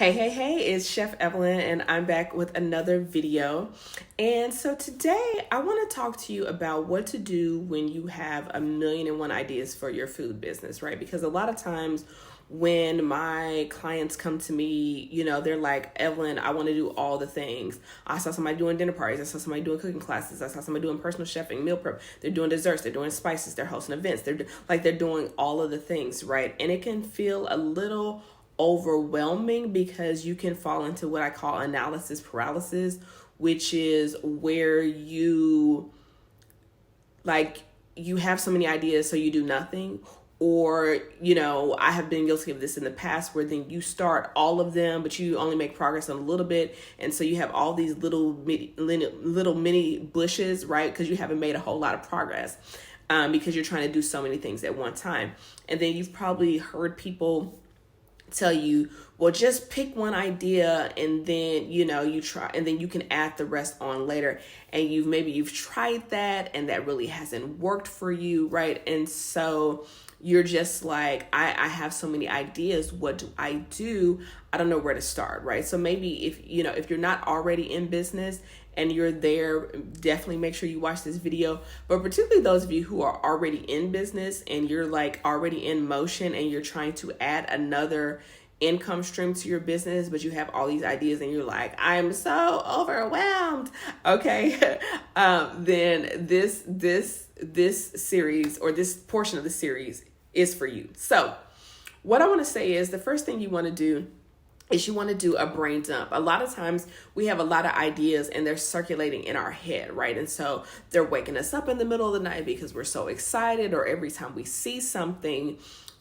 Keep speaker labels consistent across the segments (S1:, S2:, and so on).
S1: Hey, it's Chef Evelyn, and I'm back with another video. And so today I want to talk to you about what to do when you have a million and one ideas for your food business, right? Because a lot of times when my clients come to me, they're like, Evelyn, I want to do all the things. I saw somebody doing dinner parties. I saw somebody doing cooking classes. I saw somebody doing personal chefing, meal prep. They're doing desserts. They're doing spices. They're hosting events. They're doing all of the things, right? And it can feel a little overwhelming because you can fall into what I call analysis paralysis, which is where you have so many ideas so you do nothing. Or, I have been guilty of this in the past where then you start all of them, but you only make progress on a little bit. And so you have all these little mini bushes, right? Because you haven't made a whole lot of progress because you're trying to do so many things at one time. And then you've probably heard people tell you, well, just pick one idea and then you try, and then you can add the rest on later. And you've tried that and that really hasn't worked for you, right? And so you're just like, I have so many ideas, what do? I don't know where to start, right? So maybe if you're not already in business and you're there, definitely make sure you watch this video. But particularly those of you who are already in business and you're like already in motion and you're trying to add another income stream to your business, but you have all these ideas and you're like, I'm so overwhelmed. Okay. Then this series, or this portion of the series, is for you. So what I want to say is, the first thing you want to do is you want to do a brain dump. A lot of times we have a lot of ideas and they're circulating in our head, right? And so they're waking us up in the middle of the night because we're so excited, or every time we see something,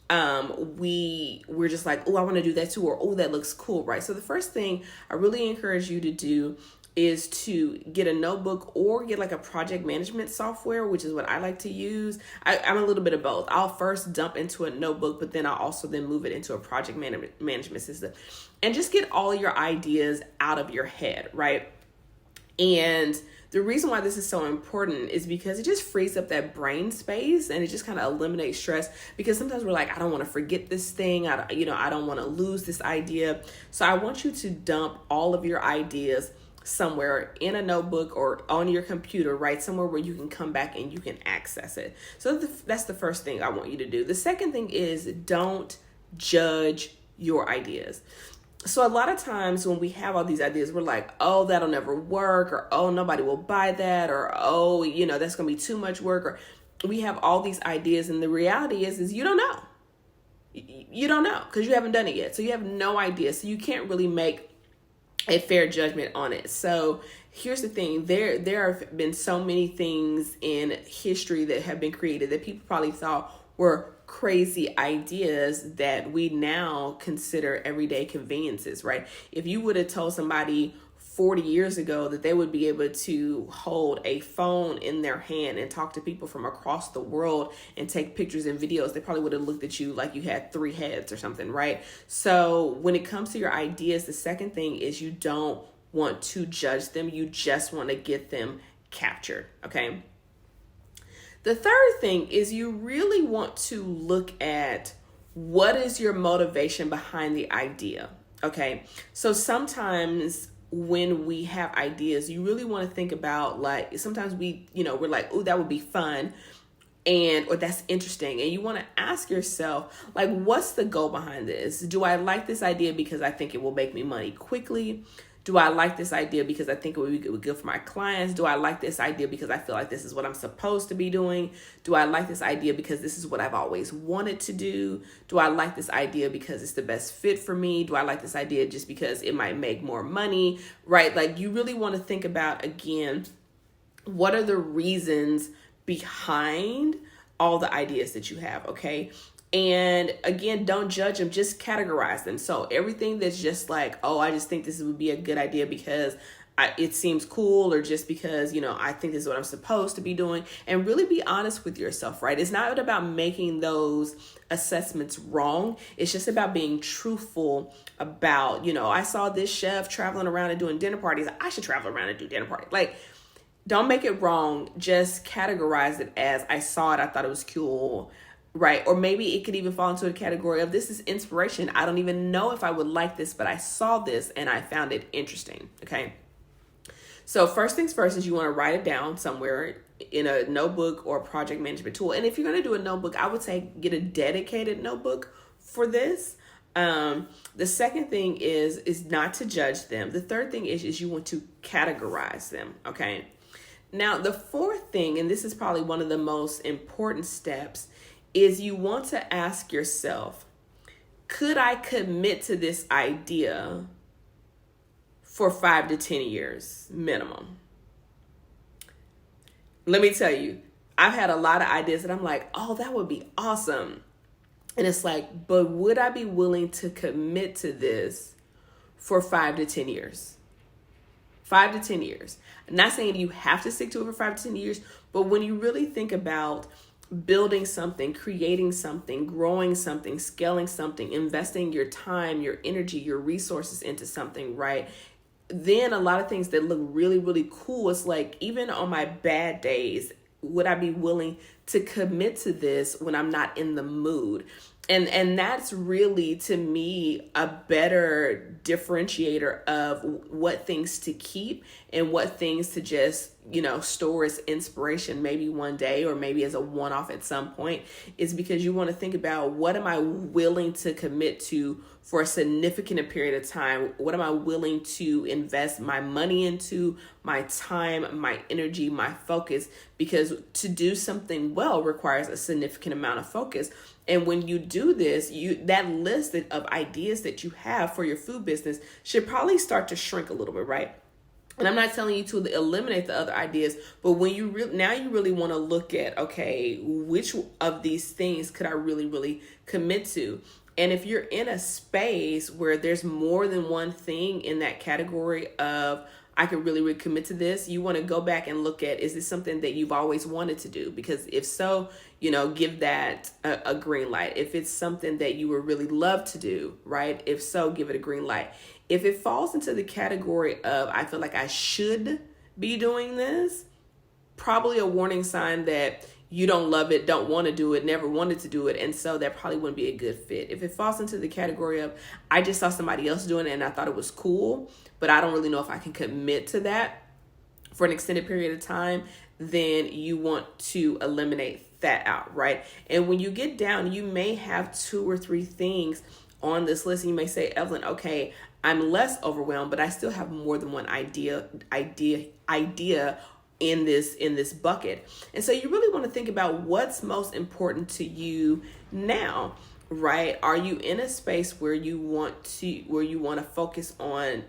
S1: we're just like, oh, I want to do that too, or oh, that looks cool, right? So the first thing I really encourage you to do is to get a notebook or get like a project management software, which is what I like to use. I'm a little bit of both. I'll first dump into a notebook, but then I'll also then move it into a project management system, and just get all your ideas out of your head, right? And the reason why this is so important is because it just frees up that brain space, and it just kind of eliminates stress, because sometimes we're like, I don't want to forget this thing. I don't want to lose this idea. So I want you to dump all of your ideas somewhere in a notebook or on your computer, right? Somewhere where you can come back and you can access it. So that's the first thing I want you to do. The second thing is, don't judge your ideas. So a lot of times when we have all these ideas, we're like, oh, that'll never work, or oh, nobody will buy that, or oh, that's going to be too much work, or we have all these ideas. And the reality is you don't know. You don't know because you haven't done it yet. So you have no idea. So you can't really make a fair judgment on it. So here's the thing. There have been so many things in history that have been created that people probably thought were crazy ideas that we now consider everyday conveniences, right? If you would have told somebody 40 years ago that they would be able to hold a phone in their hand and talk to people from across the world and take pictures and videos, they probably would have looked at you like you had three heads or something, right? So when it comes to your ideas, the second thing is, you don't want to judge them. You just want to get them captured, okay? The third thing is, you really want to look at what is your motivation behind the idea, okay? So sometimes when we have ideas, you really want to think about, like, sometimes we're like, oh, that would be fun, or that's interesting. And you want to ask yourself, like, what's the goal behind this? Do I like this idea because I think it will make me money quickly? Do I like this idea because I think it would be good for my clients? Do I like this idea because I feel like this is what I'm supposed to be doing? Do I like this idea because this is what I've always wanted to do? Do I like this idea because it's the best fit for me? Do I like this idea just because it might make more money, right? Like, you really want to think about, again, what are the reasons behind all the ideas that you have, okay? And again, don't judge them, just categorize them. So everything that's just like, oh, I just think this would be a good idea because it seems cool, or just because, I think this is what I'm supposed to be doing. And really be honest with yourself, right? It's not about making those assessments wrong. It's just about being truthful about, I saw this chef traveling around and doing dinner parties. I should travel around and do dinner parties. Like, don't make it wrong. Just categorize it as, I saw it, I thought it was cool. right? Or maybe it could even fall into a category of this is inspiration. I don't even know if I would like this, but I saw this and I found it interesting. Okay. So first things first is you want to write it down somewhere in a notebook or project management tool. And if you're going to do a notebook, I would say get a dedicated notebook for this. The second thing is not to judge them. The third thing is you want to categorize them. Okay. Now, the fourth thing, and this is probably one of the most important steps, is you want to ask yourself, could I commit to this idea for 5 to 10 years minimum? Let me tell you, I've had a lot of ideas that I'm like, oh, that would be awesome. And it's like, but would I be willing to commit to this for 5 to 10 years? 5 to 10 years. I'm not saying you have to stick to it for 5 to 10 years, but when you really think about building something, creating something, growing something, scaling something, investing your time, your energy, your resources into something, right? Then a lot of things that look really, really cool. It's like, even on my bad days, would I be willing to commit to this when I'm not in the mood? And that's really, to me, a better differentiator of what things to keep and what things to just, store as inspiration, maybe one day or maybe as a one-off at some point, is because you want to think about, what am I willing to commit to for a significant period of time? What am I willing to invest my money into, my time, my energy, my focus? Because to do something well requires a significant amount of focus. And when you do this, that list of ideas that you have for your food business should probably start to shrink a little bit, right? And I'm not telling you to eliminate the other ideas, but when you really want to look at, okay, which of these things could I really, really commit to? And if you're in a space where there's more than one thing in that category of, I could really, really commit to this, you want to go back and look at, is this something that you've always wanted to do? Because if so, give that a green light. If it's something that you would really love to do, right? If so, give it a green light. If it falls into the category of, I feel like I should be doing this, probably a warning sign that you don't love it, don't want to do it, never wanted to do it, and so that probably wouldn't be a good fit. If it falls into the category of, I just saw somebody else doing it and I thought it was cool, but I don't really know if I can commit to that for an extended period of time, then you want to eliminate that out, right? And when you get down, you may have 2 or 3 things on this list, and you may say, Evelyn, okay, I'm less overwhelmed, but I still have more than one idea in this bucket. And so you really want to think about what's most important to you now, right? Are you in a space where you want to focus on,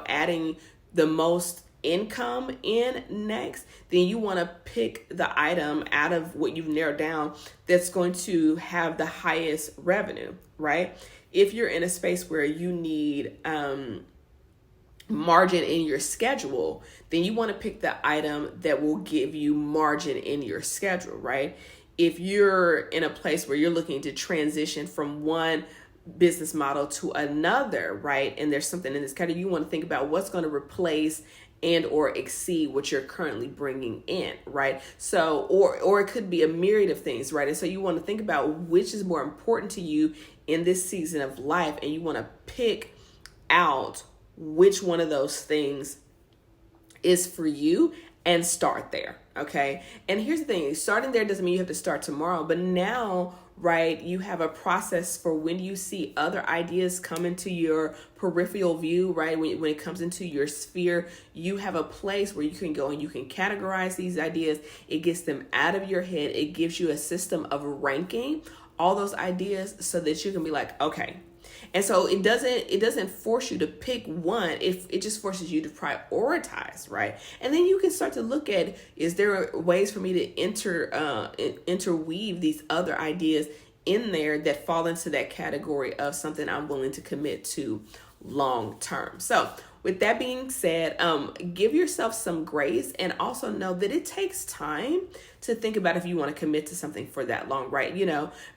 S1: adding the most income in next? Then you want to pick the item out of what you've narrowed down that's going to have the highest revenue, right? If you're in a space where you need margin in your schedule, then you want to pick the item that will give you margin in your schedule, right? If you're in a place where you're looking to transition from one business model to another, right, and there's something in this category, you want to think about what's going to replace and or exceed what you're currently bringing in, right? So, or it could be a myriad of things, right? And so you want to think about which is more important to you in this season of life, and you want to pick out which one of those things is for you and start there, okay? And here's the thing, starting there doesn't mean you have to start tomorrow, but now, right, you have a process for when you see other ideas come into your peripheral view, right? When it comes into your sphere, you have a place where you can go and you can categorize these ideas. It gets them out of your head. It gives you a system of ranking all those ideas so that you can be like, okay. And so it doesn't force you to pick one. It just forces you to prioritize, right? And then you can start to look at, is there ways for me to interweave these other ideas in there that fall into that category of something I'm willing to commit to long term. So with that being said, give yourself some grace, and also know that it takes time to think about if you want to commit to something for that long, right?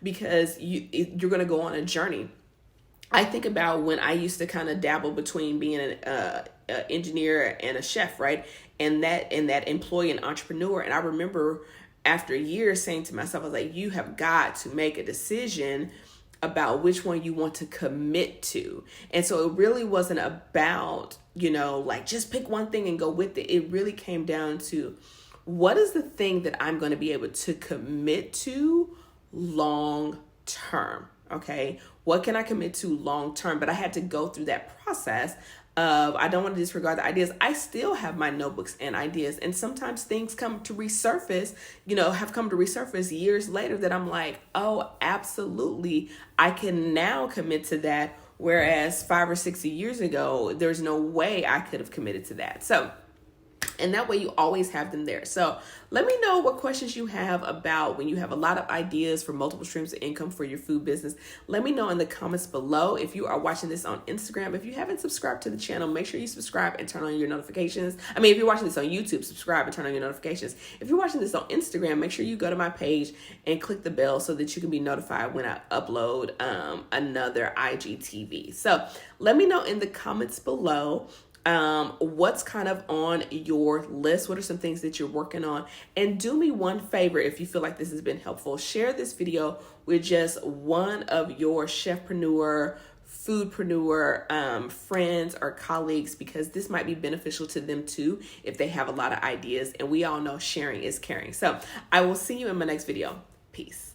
S1: Because you're going to go on a journey. I think about when I used to kind of dabble between being an engineer and a chef, right? And that employee and entrepreneur. And I remember after years saying to myself, I was like, you have got to make a decision about which one you want to commit to. And so it really wasn't about, like just pick one thing and go with it. It really came down to, what is the thing that I'm going to be able to commit to long term? Okay. What can I commit to long term? But I had to go through that process of, I don't want to disregard the ideas. I still have my notebooks and ideas. And sometimes things come to resurface, have come to resurface years later that I'm like, oh, absolutely. I can now commit to that. Whereas 5 or 6 years ago, there's no way I could have committed to that. So, and that way you always have them there. So let me know what questions you have about when you have a lot of ideas for multiple streams of income for your food business. Let me know in the comments below. If you are watching this on Instagram, if you haven't subscribed to the channel, make sure you subscribe and turn on your notifications. If you're watching this on YouTube, subscribe and turn on your notifications. If you're watching this on Instagram, make sure you go to my page and click the bell so that you can be notified when I upload another IGTV. So let me know in the comments below what's kind of on your list. What are some things that you're working on? And do me one favor, if you feel like this has been helpful, share this video with just one of your chefpreneur, foodpreneur friends or colleagues, because this might be beneficial to them too if they have a lot of ideas. And we all know sharing is caring. So I will see you in my next video. Peace.